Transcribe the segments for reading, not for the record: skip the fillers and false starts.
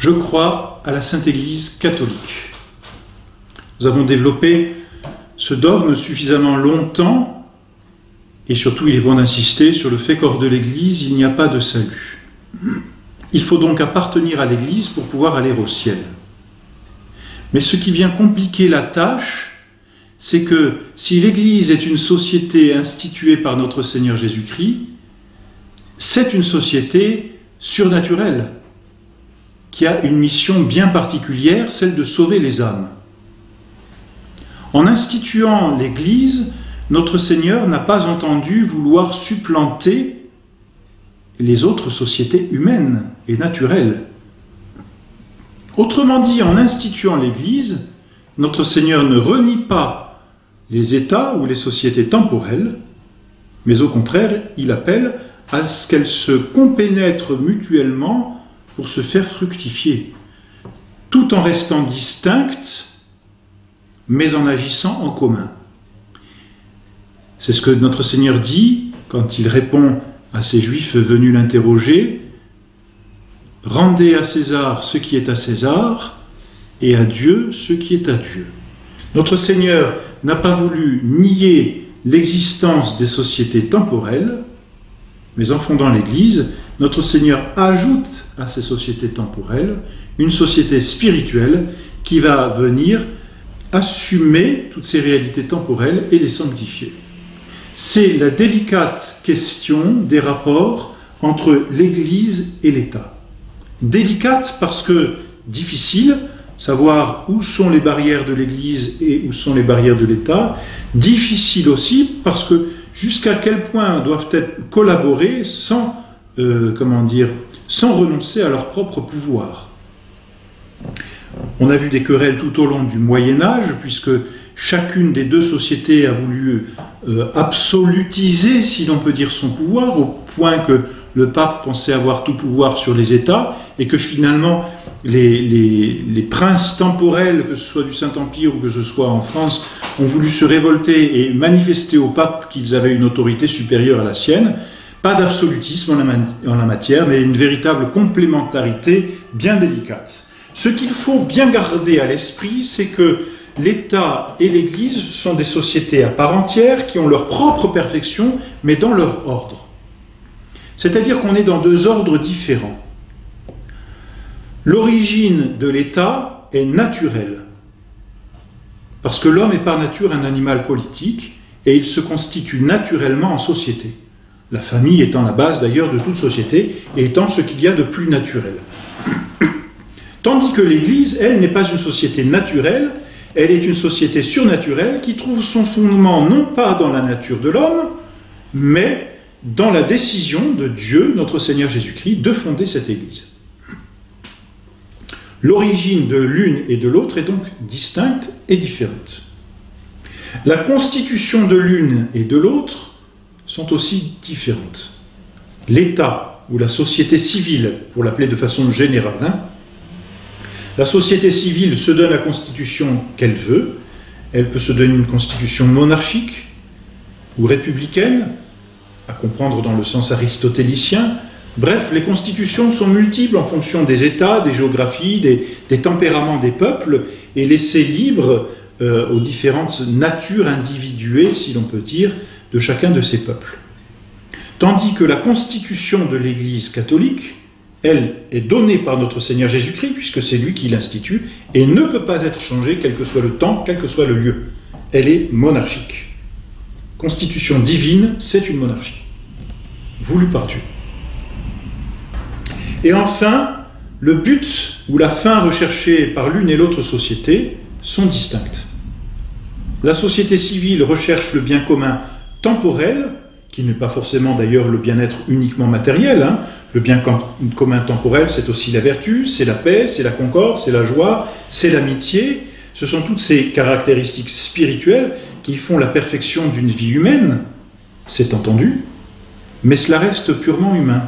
Je crois à la Sainte Église catholique. Nous avons développé ce dogme suffisamment longtemps, et surtout il est bon d'insister sur le fait qu'hors de l'Église, il n'y a pas de salut. Il faut donc appartenir à l'Église pour pouvoir aller au ciel. Mais ce qui vient compliquer la tâche, c'est que si l'Église est une société instituée par notre Seigneur Jésus-Christ, c'est une société surnaturelle, qui a une mission bien particulière, celle de sauver les âmes. En instituant l'Église, notre Seigneur n'a pas entendu vouloir supplanter les autres sociétés humaines et naturelles. Autrement dit, en instituant l'Église, notre Seigneur ne renie pas les États ou les sociétés temporelles, mais au contraire, il appelle à ce qu'elles se compénètrent mutuellement pour se faire fructifier, tout en restant distinctes, mais en agissant en commun. C'est ce que notre Seigneur dit quand il répond à ces Juifs venus l'interroger: « Rendez à César ce qui est à César, et à Dieu ce qui est à Dieu. » Notre Seigneur n'a pas voulu nier l'existence des sociétés temporelles, mais en fondant l'Église, notre Seigneur ajoute à ces sociétés temporelles une société spirituelle qui va venir assumer toutes ces réalités temporelles et les sanctifier. C'est la délicate question des rapports entre l'Église et l'État. Délicate parce que difficile, savoir où sont les barrières de l'Église et où sont les barrières de l'État. Difficile aussi parce que jusqu'à quel point doivent-elles collaborer sans renoncer à leur propre pouvoir. On a vu des querelles tout au long du Moyen-Âge, puisque chacune des deux sociétés a voulu absolutiser, si l'on peut dire, son pouvoir, au point que le pape pensait avoir tout pouvoir sur les États, et que finalement les princes temporels, que ce soit du Saint-Empire ou que ce soit en France, ont voulu se révolter et manifester au pape qu'ils avaient une autorité supérieure à la sienne. Pas d'absolutisme en la matière, mais une véritable complémentarité bien délicate. Ce qu'il faut bien garder à l'esprit, c'est que l'État et l'Église sont des sociétés à part entière qui ont leur propre perfection, mais dans leur ordre. C'est-à-dire qu'on est dans deux ordres différents. L'origine de l'État est naturelle, parce que l'homme est par nature un animal politique, et il se constitue naturellement en société. La famille étant la base d'ailleurs de toute société et étant ce qu'il y a de plus naturel. Tandis que l'Église, elle, n'est pas une société naturelle, elle est une société surnaturelle qui trouve son fondement non pas dans la nature de l'homme, mais dans la décision de Dieu, notre Seigneur Jésus-Christ, de fonder cette Église. L'origine de l'une et de l'autre est donc distincte et différente. La constitution de l'une et de l'autre sont aussi différentes. L'État, ou la société civile, pour l'appeler de façon générale, la société civile se donne la constitution qu'elle veut. Elle peut se donner une constitution monarchique ou républicaine, à comprendre dans le sens aristotélicien. Bref, les constitutions sont multiples en fonction des États, des géographies, des tempéraments des peuples, et laissées libres aux différentes natures individuées, si l'on peut dire, de chacun de ces peuples. Tandis que la constitution de l'Église catholique, elle, est donnée par notre Seigneur Jésus-Christ, puisque c'est lui qui l'institue, et ne peut pas être changée, quel que soit le temps, quel que soit le lieu. Elle est monarchique. Constitution divine, c'est une monarchie, voulue par Dieu. Et enfin, le but ou la fin recherchée par l'une et l'autre société sont distinctes. La société civile recherche le bien commun temporel, qui n'est pas forcément d'ailleurs le bien-être uniquement matériel. Le bien commun temporel, c'est aussi la vertu, c'est la paix, c'est la concorde, c'est la joie, c'est l'amitié. Ce sont toutes ces caractéristiques spirituelles qui font la perfection d'une vie humaine, c'est entendu, mais cela reste purement humain.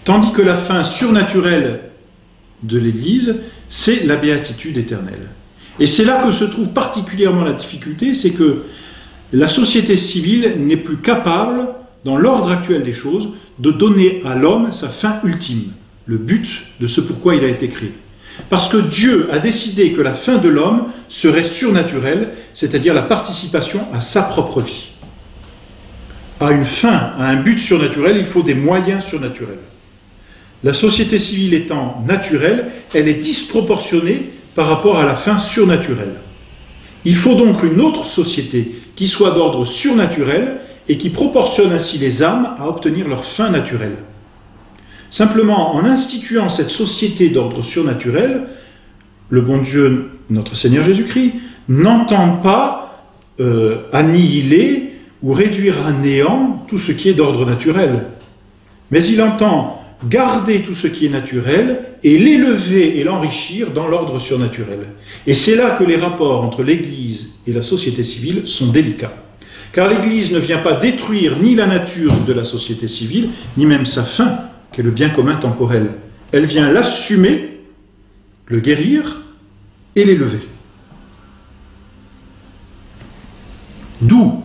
Tandis que la fin surnaturelle de l'Église, c'est la béatitude éternelle. Et c'est là que se trouve particulièrement la difficulté, c'est que la société civile n'est plus capable, dans l'ordre actuel des choses, de donner à l'homme sa fin ultime, le but de ce pourquoi il a été créé. Parce que Dieu a décidé que la fin de l'homme serait surnaturelle, c'est-à-dire la participation à sa propre vie. À une fin, à un but surnaturel, il faut des moyens surnaturels. La société civile étant naturelle, elle est disproportionnée par rapport à la fin surnaturelle. Il faut donc une autre société qui soit d'ordre surnaturel et qui proportionne ainsi les âmes à obtenir leur fin naturelle. Simplement, en instituant cette société d'ordre surnaturel, le bon Dieu, notre Seigneur Jésus-Christ, n'entend pas annihiler ou réduire à néant tout ce qui est d'ordre naturel. Mais il entend garder tout ce qui est naturel et l'élever et l'enrichir dans l'ordre surnaturel. Et c'est là que les rapports entre l'Église et la société civile sont délicats. Car l'Église ne vient pas détruire ni la nature de la société civile, ni même sa fin, qui est le bien commun temporel. Elle vient l'assumer, le guérir et l'élever. D'où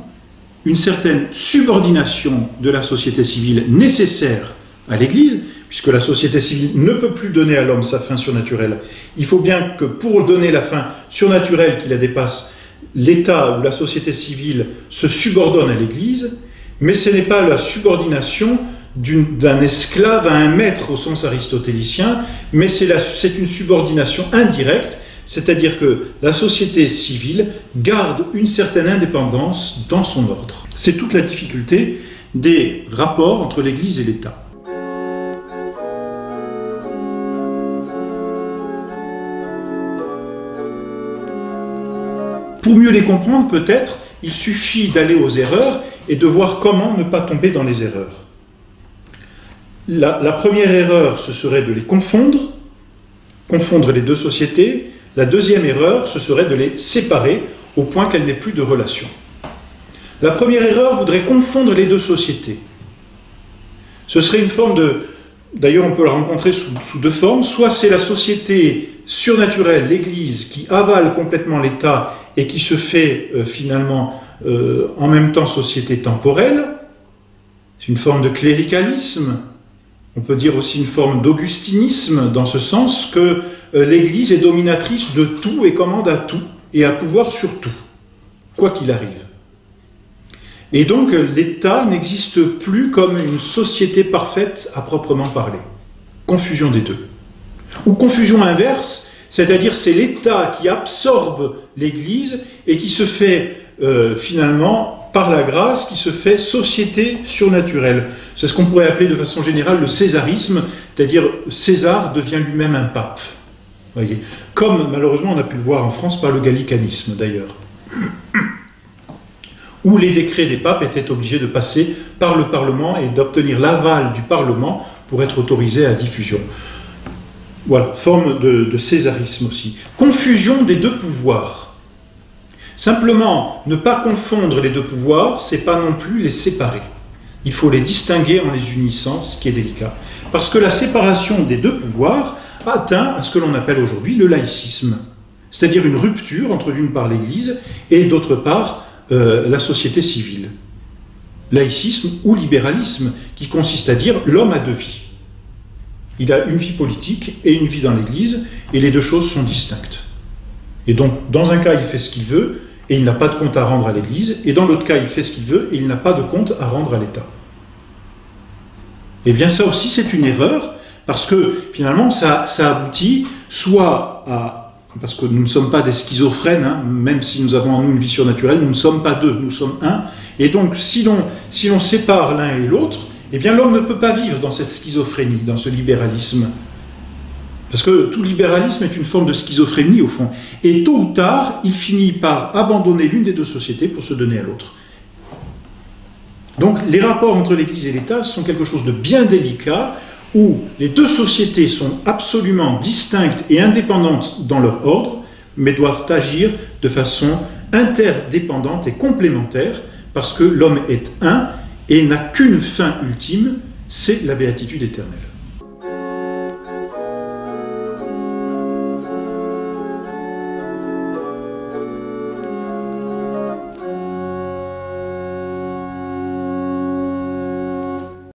une certaine subordination de la société civile nécessaire à l'Église, puisque la société civile ne peut plus donner à l'homme sa fin surnaturelle. Il faut bien que pour donner la fin surnaturelle qui la dépasse, l'État ou la société civile se subordonne à l'Église, mais ce n'est pas la subordination d'un esclave à un maître au sens aristotélicien, mais c'est une subordination indirecte, c'est-à-dire que la société civile garde une certaine indépendance dans son ordre. C'est toute la difficulté des rapports entre l'Église et l'État. Pour mieux les comprendre, peut-être, il suffit d'aller aux erreurs et de voir comment ne pas tomber dans les erreurs. La première erreur, ce serait de les confondre les deux sociétés. La deuxième erreur, ce serait de les séparer au point qu'elles n'aient plus de relation. La première erreur voudrait confondre les deux sociétés. Ce serait une forme de... D'ailleurs, on peut la rencontrer sous deux formes. Soit c'est la société surnaturelle, l'Église, qui avale complètement l'État et qui se fait finalement en même temps société temporelle. C'est une forme de cléricalisme. On peut dire aussi une forme d'augustinisme, dans ce sens que l'Église est dominatrice de tout et commande à tout, et a pouvoir sur tout, quoi qu'il arrive. Et donc l'État n'existe plus comme une société parfaite à proprement parler. Confusion des deux. Ou confusion inverse, c'est-à-dire c'est l'État qui absorbe l'Église et qui se fait finalement, par la grâce, qui se fait société surnaturelle. C'est ce qu'on pourrait appeler de façon générale le césarisme, c'est-à-dire César devient lui-même un pape. Voyez. Comme malheureusement on a pu le voir en France par le gallicanisme d'ailleurs, où les décrets des papes étaient obligés de passer par le Parlement et d'obtenir l'aval du Parlement pour être autorisés à diffusion. Voilà, forme de césarisme aussi. Confusion des deux pouvoirs. Simplement, ne pas confondre les deux pouvoirs, c'est pas non plus les séparer. Il faut les distinguer en les unissant, ce qui est délicat. Parce que la séparation des deux pouvoirs atteint à ce que l'on appelle aujourd'hui le laïcisme. C'est-à-dire une rupture entre d'une part l'Église et d'autre part la société civile. Laïcisme ou libéralisme, qui consiste à dire l'homme a deux vies. Il a une vie politique et une vie dans l'Église, et les deux choses sont distinctes. Et donc, dans un cas, il fait ce qu'il veut, et il n'a pas de compte à rendre à l'Église, et dans l'autre cas, il fait ce qu'il veut, et il n'a pas de compte à rendre à l'État. Eh bien, ça aussi, c'est une erreur, parce que, finalement, ça aboutit soit à... Parce que nous ne sommes pas des schizophrènes, hein, même si nous avons en nous une vie surnaturelle, nous ne sommes pas deux, nous sommes un. Et donc, si l'on sépare l'un et l'autre, eh bien, l'homme ne peut pas vivre dans cette schizophrénie, dans ce libéralisme. Parce que tout libéralisme est une forme de schizophrénie, au fond. Et tôt ou tard, il finit par abandonner l'une des deux sociétés pour se donner à l'autre. Donc, les rapports entre l'Église et l'État sont quelque chose de bien délicat, où les deux sociétés sont absolument distinctes et indépendantes dans leur ordre, mais doivent agir de façon interdépendante et complémentaire, parce que l'homme est un et n'a qu'une fin ultime, c'est la béatitude éternelle.